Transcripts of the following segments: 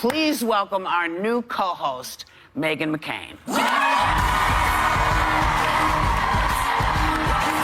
Please welcome our new co-host, Meghan McCain.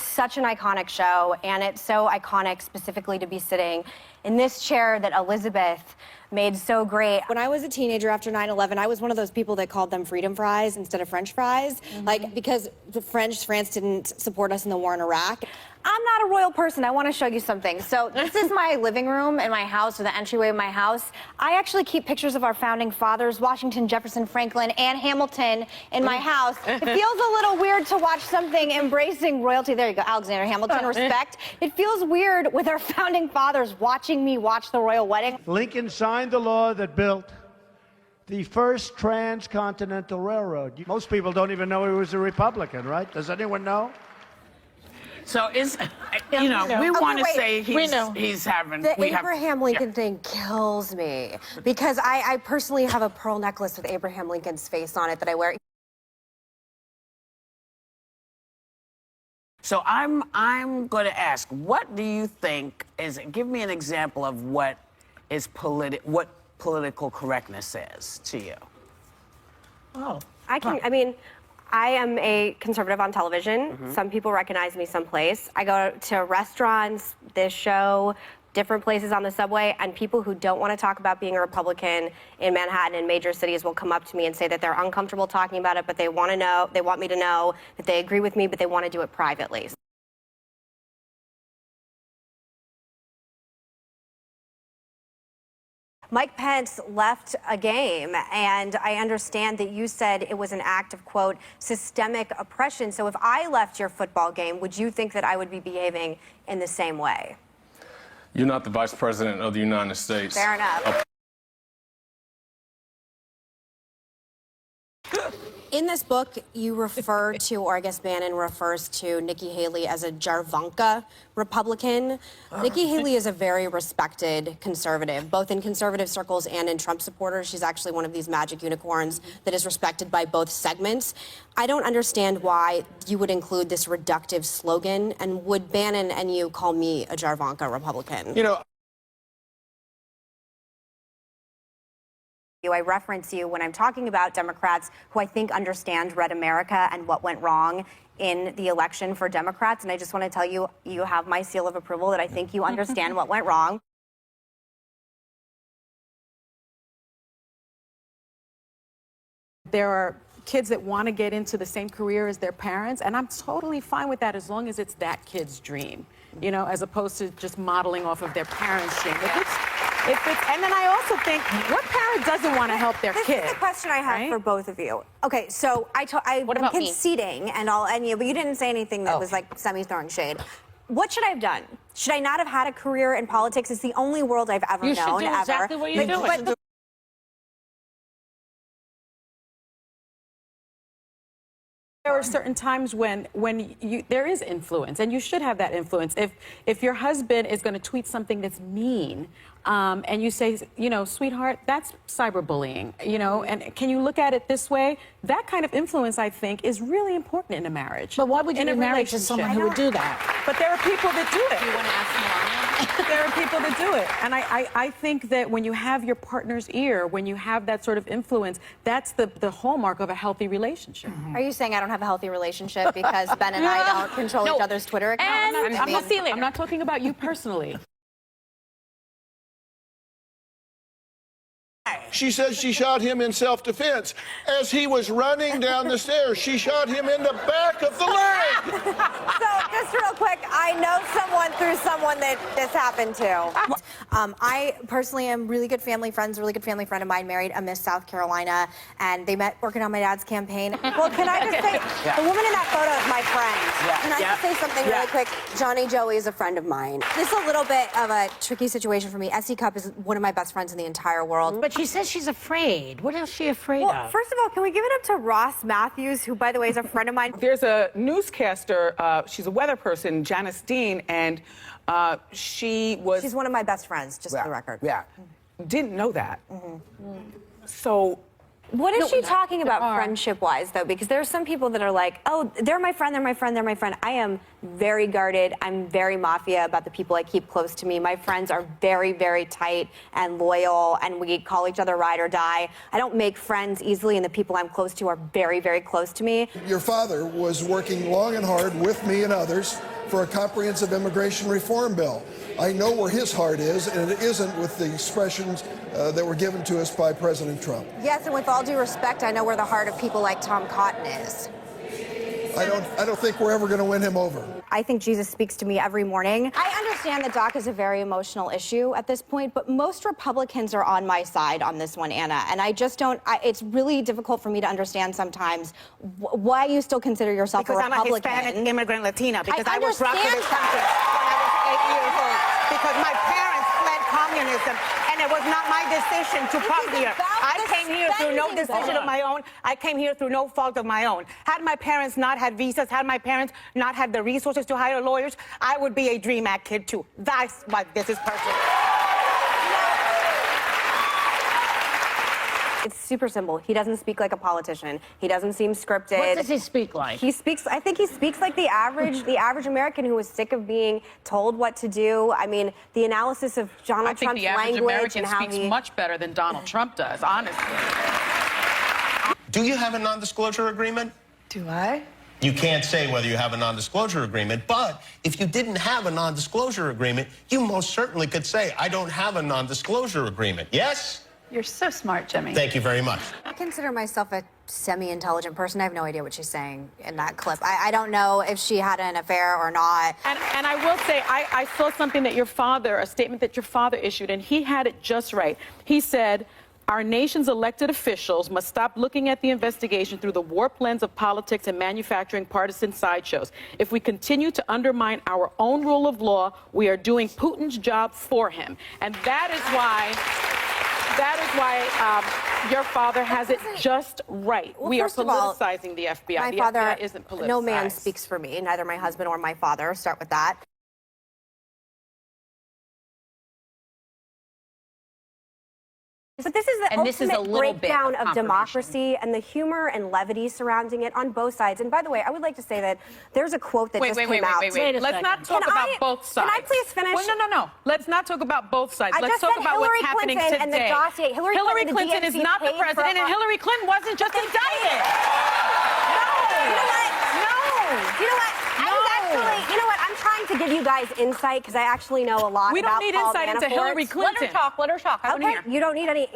Such an iconic show, and it's so iconic specifically to be sitting in this chair that Elizabeth made so great. When I was a teenager after 9/11, I was one of those people that called them freedom fries instead of French fries, like because France didn't support us in the war in Iraq. I'm not a royal person. I want to show you something. So this is my living room in my house, or the entryway of my house. I actually keep pictures of our founding fathers, Washington, Jefferson, Franklin, and Hamilton, in my house. It feels a little weird to watch something embracing royalty. There you go, Alexander Hamilton, respect. It feels weird with our founding fathers watching me watch the royal wedding. Lincoln signed the law that built the first transcontinental railroad. Most people don't even know he was a Republican, right? Does anyone know? So it's, you know, we want to say he's having... The Abraham Lincoln thing kills me because I personally have a pearl necklace with Abraham Lincoln's face on it that I wear. So I'm going to ask, what do you think is... Give me an example of what is what political correctness is to you. Oh. I mean, I am a conservative on television. Some people recognize me someplace. I go to restaurants, this show, different places on the subway, and people who don't want to talk about being a Republican in Manhattan and major cities will come up to me and say that they're uncomfortable talking about it, but they want me to know that they agree with me, but they want to do it privately. Mike Pence left a game, and I understand that you said it was an act of, quote, systemic oppression. So if I left your football game, would you think that I would be behaving in the same way? You're not the Vice President of the United States. Fair enough. In this book, you refer to, or I guess Bannon refers to Nikki Haley as a Jarvanka Republican. Nikki Haley is a very respected conservative, both in conservative circles and in Trump supporters. She's actually one of these magic unicorns that is respected by both segments. I don't understand why you would include this reductive slogan, and would Bannon and you call me a Jarvanka Republican? You know, I reference you when I'm talking about Democrats who I think understand Red America and what went wrong in the election for Democrats. And I just want to tell you, you have my seal of approval that I think you understand what went wrong. There are kids that want to get into the same career as their parents, and I'm totally fine with that as long as it's that kid's dream, you know, as opposed to just modeling off of their parents' dream. And then I also think, what parent doesn't want to help their kid? This is the question I have for both of you. Okay, so I'm conceding and you, but you didn't say anything that was like semi-throwing shade. What should I have done? Should I not have had a career in politics? It's the only world I've ever known. You should do exactly what you're doing. There are certain times when there is influence, and you should have that influence. If your husband is going to tweet something that's mean, and you say, you know, sweetheart, that's cyberbullying, you know, and can you look at it this way? That kind of influence, I think, is really important in a marriage. But why would you be married to someone who would do that? But there are people that do it. You want to ask Melania? There are people that do it. And I think that when you have your partner's ear, when you have that sort of influence, that's the hallmark of a healthy relationship. Are you saying I don't have a healthy relationship because Ben and I don't control each other's Twitter accounts? I'm not talking about you personally. She says she shot him in self-defense. As he was running down the stairs, she shot him in the back of the leg. So, just real quick, I know someone through someone that this happened to. I personally am really good family friends. A really good family friend of mine married a Miss South Carolina, and they met working on my dad's campaign. Well, can I just say, the woman in that photo is my friend. Can I just say something really quick? Johnny Joey is a friend of mine. This is a little bit of a tricky situation for me. S.E. Cup is one of my best friends in the entire world. But she says she's afraid. What else is she afraid of? First of all, can we give it up to Ross Matthews, who, by the way, is a friend of mine? There's a newscaster, she's a weather person, Janice Dean, and she's one of my best friends, just for the record. Yeah. Didn't know that. So What is she talking about friendship-wise, though? Because there are some people that are like, oh, they're my friend, they're my friend, they're my friend. I am very guarded. I'm very mafia about the people I keep close to me. My friends are very, very tight and loyal, and we call each other ride or die. I don't make friends easily, and the people I'm close to are very, very close to me. Your father was working long and hard with me and others for a comprehensive immigration reform bill. I know where his heart is, and it isn't with the expressions that were given to us by President Trump. Yes, and with all due respect, I know where the heart of people like Tom Cotton is. I don't think we're ever going to win him over. I think Jesus speaks to me every morning. I understand that DACA is a very emotional issue at this point, but most Republicans are on my side on this one, Anna. And I just don't, it's really difficult for me to understand sometimes why you still consider yourself a Republican. Because I'm a Hispanic immigrant Latina, because I was brought to this country when I was 8 years old, because my parents fled communism, and it was not my decision to come here. I came here through no decision of my own. I came here through no fault of my own. Had my parents not had visas, had my parents not had the resources to hire lawyers, I would be a DREAM Act kid too. That's why this is personal. It's super simple. He doesn't speak like a politician. He doesn't seem scripted. What does he speak like? He speaks, I think he speaks like the average American who is sick of being told what to do. I mean, the analysis of Donald Trump's language I think the average American and how speaks much better than Donald Trump does, honestly. Do you have a non-disclosure agreement? Do I? You can't say whether you have a non-disclosure agreement, but if you didn't have a non-disclosure agreement, you most certainly could say, I don't have a non-disclosure agreement. Yes? You're so smart, Jimmy. Thank you very much. I consider myself a semi-intelligent person. I have no idea what she's saying in that clip. I don't know if she had an affair or not. And I will say, I saw something that a statement that your father issued, and he had it just right. He said, our nation's elected officials must stop looking at the investigation through the warped lens of politics and manufacturing partisan sideshows. If we continue to undermine our own rule of law, we are doing Putin's job for him. And that is why your father has it just right. Well, we are first of all, politicizing the FBI. My The father FBI isn't politicized. No man speaks for me, neither my husband or my father. Start with that. But this is the ultimate breakdown of democracy and the humor and levity surrounding it on both sides. And by the way, I would like to say that there's a quote that just came out. Wait. Let's not talk about both sides. Can I please finish? Well, no. Let's not talk about both sides. I Let's just talk said about Hillary what's happening Clinton today. And the dossier. Hillary Clinton is not the president, and Hillary Clinton wasn't just indicted. You know what? You know what? I'm trying to give you guys insight because I actually know a lot about Paul Manafort. We don't need insight into Hillary Clinton. Let her talk. I want to hear. You don't need any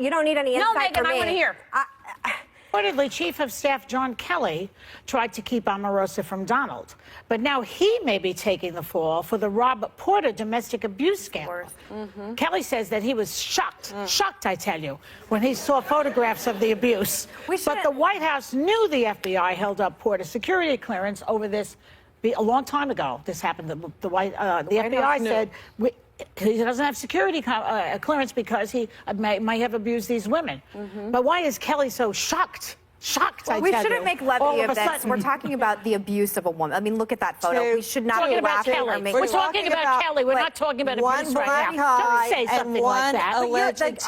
insight Meghan, from me. I want to hear. Reportedly, Chief of Staff John Kelly tried to keep Omarosa from Donald. But now he may be taking the fall for the Rob Porter domestic abuse scandal. Kelly says that he was shocked, I tell you, when he saw photographs of the abuse. But the White House knew the FBI held up Porter's security clearance over this a long time ago. This happened. The FBI said he doesn't have security clearance because he may have abused these women. But why is Kelly so shocked? Well, we shouldn't make levity of this. We're talking about the abuse of a woman. I mean, look at that photo. We should not be laughing or making. We're talking about Kelly. We're not talking about abuse right now. Don't say something like that.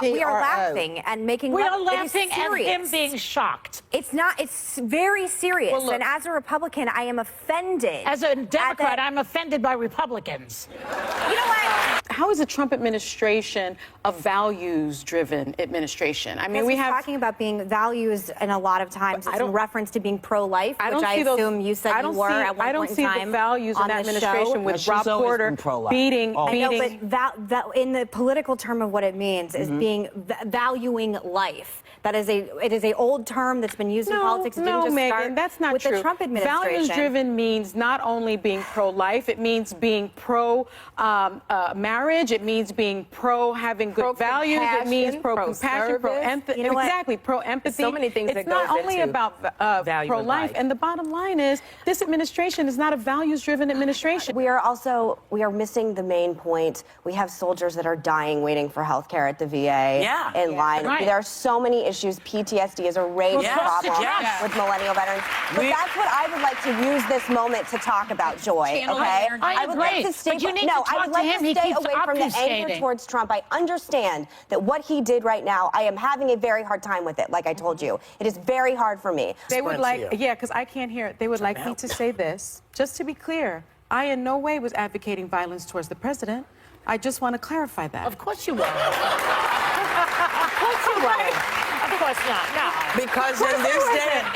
We are laughing and making. We are laughing at him being shocked. It's not. It's very serious. Well, look, and as a Republican, I am offended. As a Democrat, I'm offended by Republicans. You know what? How is the Trump administration a values-driven administration? I mean, we have talking about being values in a lot of times. It's in reference to being pro-life, which I assume you said you were at one point in time. I don't see the values in that administration with Rob Porter beating. I know, but in the political term of what it means is being valuing life. That is it is a old term that's been used in politics. It didn't just Meghan, that's not with true. The Trump administration. Values-driven means not only being pro-life, it means being pro-marriage, it means being having good values, it means pro-compassion, pro-empathy. Exactly, pro-empathy. So many things it's not only about pro-life. And the bottom line is, this administration is not a values-driven administration. We are missing the main point. We have soldiers that are dying waiting for health care at the VA in line. Right. There are so many issues. PTSD is a raging problem with millennial veterans. But that's what I would like to use this moment to talk about, Joy. Okay? I would like to stay. But you need to talk to him. He keeps from the anger obfuscating. towards Trump. I understand that what he did right now, I am having a very hard time with it, like I told you. It is very hard for me. They would like, yeah, because I can't hear it. They would like me to say this. Just to be clear, I in no way was advocating violence towards the president. I just want to clarify that. Of course you will. Of course you will. Of course not. No. Because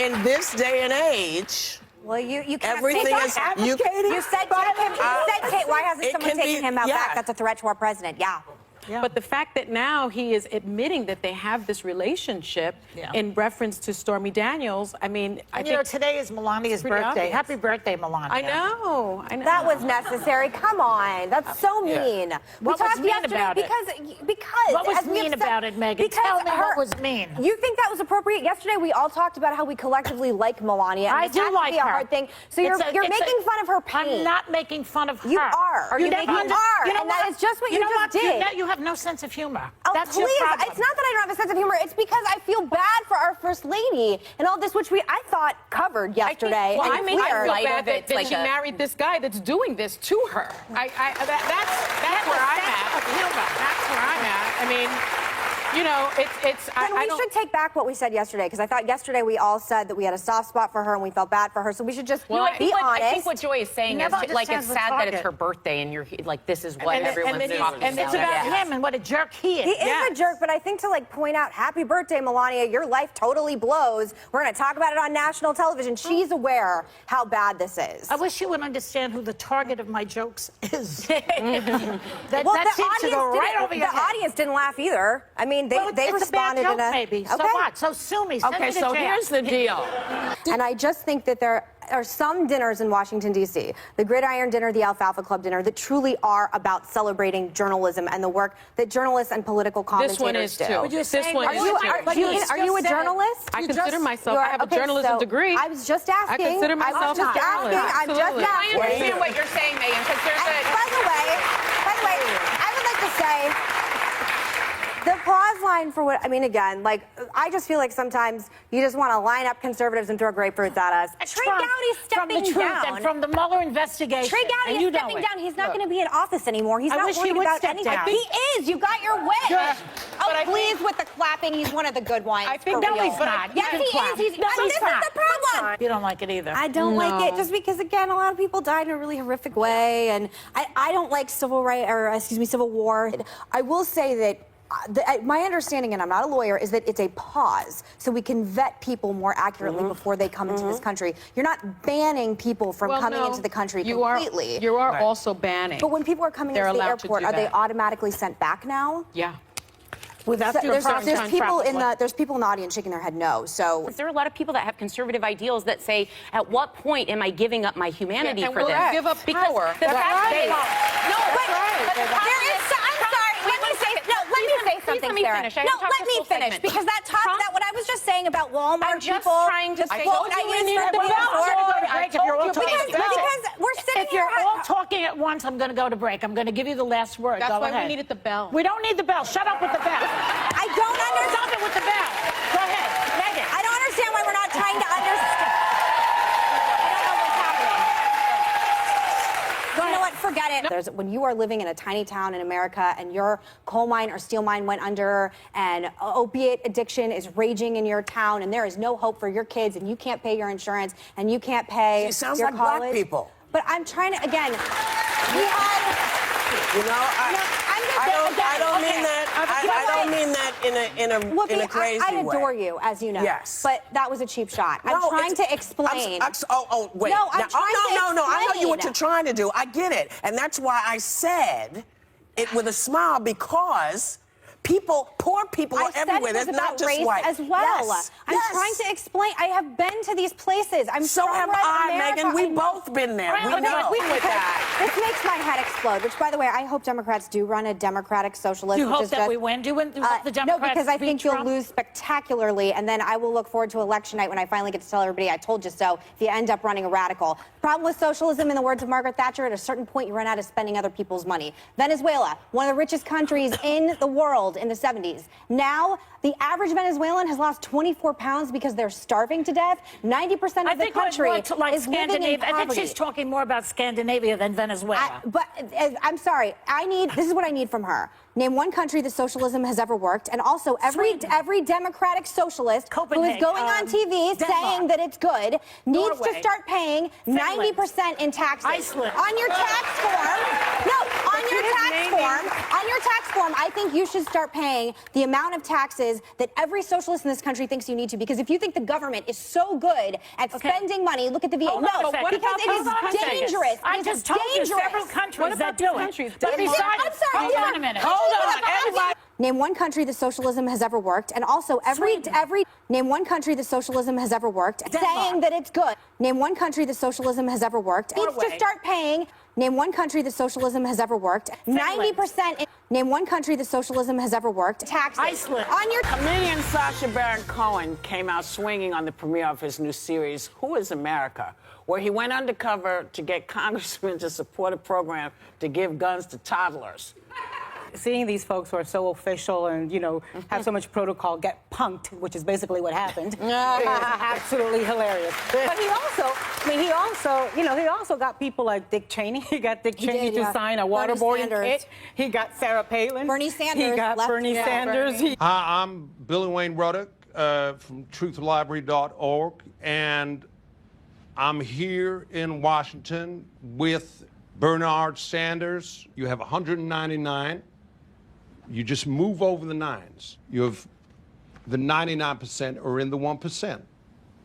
in this day and age, Well, you can't everything say is that. you. You said, why hasn't It someone can be- taken him out yeah. back? That's a threat to our president. Yeah. But the fact that now he is admitting that they have this relationship in reference to Stormy Daniels, I mean, I think today is Melania's birthday. obvious. Happy birthday, Melania. I know. That was necessary. Come on. That's so mean. What was mean about it? Because What was as we mean have said- about it, Meghan? because Tell me what was mean. You think that was appropriate? Yesterday we all talked about how we collectively like Melania. And I this do has to like be a her. hard thing. So you're making fun of her pain. I'm not making fun of her. You are. You You are. And that is just what you just did. You have no sense of humor. Oh, That's please. your problem. It's not that I don't have a sense of humor. It's because I feel bad for our first lady and all this, which I thought covered yesterday. Well, and I feel clear. bad that she married this guy that's doing this to her. That's where I'm at. That's where I'm at. I mean, you know, Then we should take back what we said yesterday, because I thought yesterday we all said that we had a soft spot for her and we felt bad for her. So we should just be honest. I think what Joy is saying is, like, it's sad that it's her birthday and you're like, this is what everyone's talking about. And it's about him and what a jerk he is. He is a jerk, but I think to point out, happy birthday, Melania, your life totally blows. We're going to talk about it on national television. She's aware how bad this is. I wish you would understand who the target of my jokes is. Well, that seems to go right over your the head. audience didn't laugh either. I mean, they it's responded a bad joke, in a maybe. So Okay. what? So sue me. Send me to so jail. here's the deal. And I just think that there are some dinners in Washington, D.C., the Gridiron Dinner, the Alfalfa Club Dinner, that truly are about celebrating journalism and the work that journalists and political commentators This one is do. too. This one is Are you a journalist? I consider myself. I have a journalism degree. I was just asking. I consider myself a journalist. I'm just Absolutely. asking. I understand what you're saying, Meghan, because there's By the way, I would like to say, the applause line for what, I mean, again, I just feel like sometimes you just want to line up conservatives and throw grapefruits at us. Trey Gowdy's stepping from the truth down. And from the Mueller investigation. Trey Gowdy is stepping down. He's not going to be in office anymore. He's not worried about anything. He is. You got your wish. Good. Oh, please, with the clapping, he's one of the good ones. I think No, he's not. Yes, he is. This is the problem. You don't like it either. I don't like it just because, again, a lot of people died in a really horrific way, and I don't like civil war. I will say that my understanding, and I'm not a lawyer, is that it's a pause so we can vet people more accurately before they come into this country. You're not banning people from coming into the country completely. You are also banning. But when people are coming into the airport, are they automatically sent back now? Yeah. Without There's people in the audience shaking their head no. So there are a lot of people that have conservative ideals that say, at what point am I giving up my humanity for will this? give up power. The fact there is. I'm sorry. Let me say something, Sarah. No, let me finish because that what I was just saying about Walmart just people. trying to say. I told you we needed the bell. Because we're sitting If you're all talking at once, I'm going to go to break. I'm going to give you the last word. That's Go why ahead. we needed the bell. We don't need the bell. Shut up with the bell. I don't understand. Stop it with the bell. Go ahead, Meghan. I don't understand why we're not trying to understand. I don't know what's happening. You know what? Forget it. When you are living in a tiny town in America and your coal mine or steel mine went under and opiate addiction is raging in your town and there is no hope for your kids and you can't pay your insurance and you can't pay It sounds your like college. black people. But I'm trying to, again, we had... You know, I don't mean that. I don't mean that in a crazy way. I adore you, as you know. Yes. But that was a cheap shot. I'm trying to explain. Wait. No, I'm trying to I know you what explain. you're trying to do. I get it. And that's why I said it with a smile, because poor people are everywhere. There's not just race white. as well. Yes. I'm trying to explain. I have been to these places. So have I, Meghan. We've both been there. We know. This makes my head explode. Which, by the way, I hope Democrats do run a democratic socialist. Do you hope that we win? Do you want the Democrats no, because I think beat you'll lose spectacularly, and then I will look forward to election night when I finally get to tell everybody I told you so. If you end up running a radical. Problem with socialism, in the words of Margaret Thatcher, at a certain point you run out of spending other people's money. Venezuela, one of the richest countries in the world. world in the 70s. Now, the average Venezuelan has lost 24 pounds because they're starving to death. 90% of the country is living in poverty. I think she's talking more about Scandinavia than Venezuela. I'm sorry. This is what I need from her. Name one country that socialism has ever worked, and also every democratic socialist who is going on TV saying that it's good needs to start paying 90% in taxes. Iceland. On your tax form. No, on your tax form. On your tax form, I think you should start paying the amount of taxes that every socialist in this country thinks you need to. Because if you think the government is so good at spending money, look at the VA. No, because it is dangerous. I just told you several countries that do it. But I'm sorry. Hold on a minute. Hold on, everybody. Name one country that socialism has ever worked, and also name one country that socialism has ever worked, saying that it's good. Name one country that socialism has ever worked. Needs to start paying. Name one country that socialism has ever worked. 90%. Name one country that socialism has ever worked. Taxes. Iceland. On your Comedian Sacha Baron Cohen came out swinging on the premiere of his new series, Who is America?, where he went undercover to get congressmen to support a program to give guns to toddlers. Seeing these folks who are so official and, have so much protocol get punked, which is basically what happened, is absolutely hilarious. But he also got people like Dick Cheney. He got Dick Cheney to sign a waterboarding kit. He got Sarah Palin. Bernie Sanders. He got Bernie Sanders. Hi, I'm Billy Wayne Ruddock from truthlibrary.org, and I'm here in Washington with Bernard Sanders. You have 199. You just move over the nines. You have the 99% are in the 1%.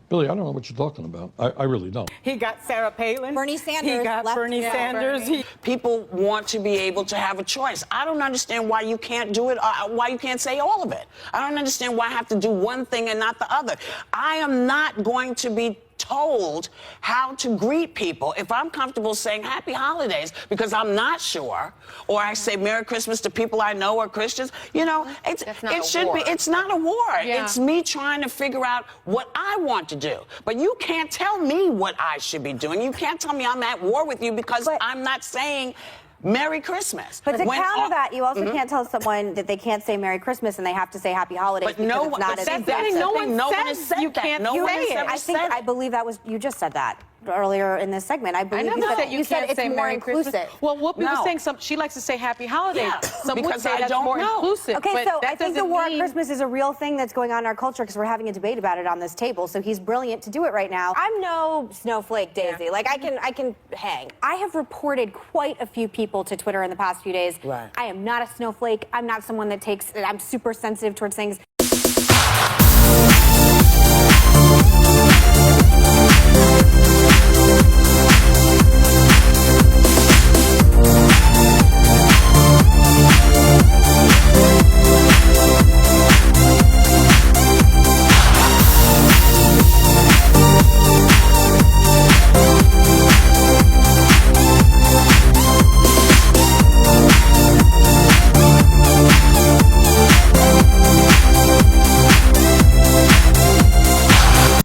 Billy, I don't know what you're talking about. I really don't. He got Sarah Palin. Bernie Sanders. He got Bernie Sanders. People want to be able to have a choice. I don't understand why you can't do it, why you can't say all of it. I don't understand why I have to do one thing and not the other. I am not going to be told how to greet people. If I'm comfortable saying happy holidays because I'm not sure, or I say Merry Christmas to people I know are Christians, it's not a war. Yeah. It's me trying to figure out what I want to do. But you can't tell me what I should be doing. You can't tell me I'm at war with you because I'm not saying Merry Christmas. But to counter that, you also can't tell someone that they can't say Merry Christmas and they have to say Happy Holidays because it's not as offensive. No one said you can't say it. I believe that was you just said that earlier in this segment. I believe you said it's more inclusive. Well, Whoopi was saying she likes to say Happy Holidays. Yeah, Some would because say I that's don't more know. inclusive. Okay, but so that I think the doesn't war on mean- Christmas is a real thing that's going on in our culture because we're having a debate about it on this table. So he's brilliant to do it right now. I'm no snowflake, Daisy. Yeah. Like I can hang. I have reported quite a few people to Twitter in the past few days. Right. I am not a snowflake. I'm not someone that I'm super sensitive towards things.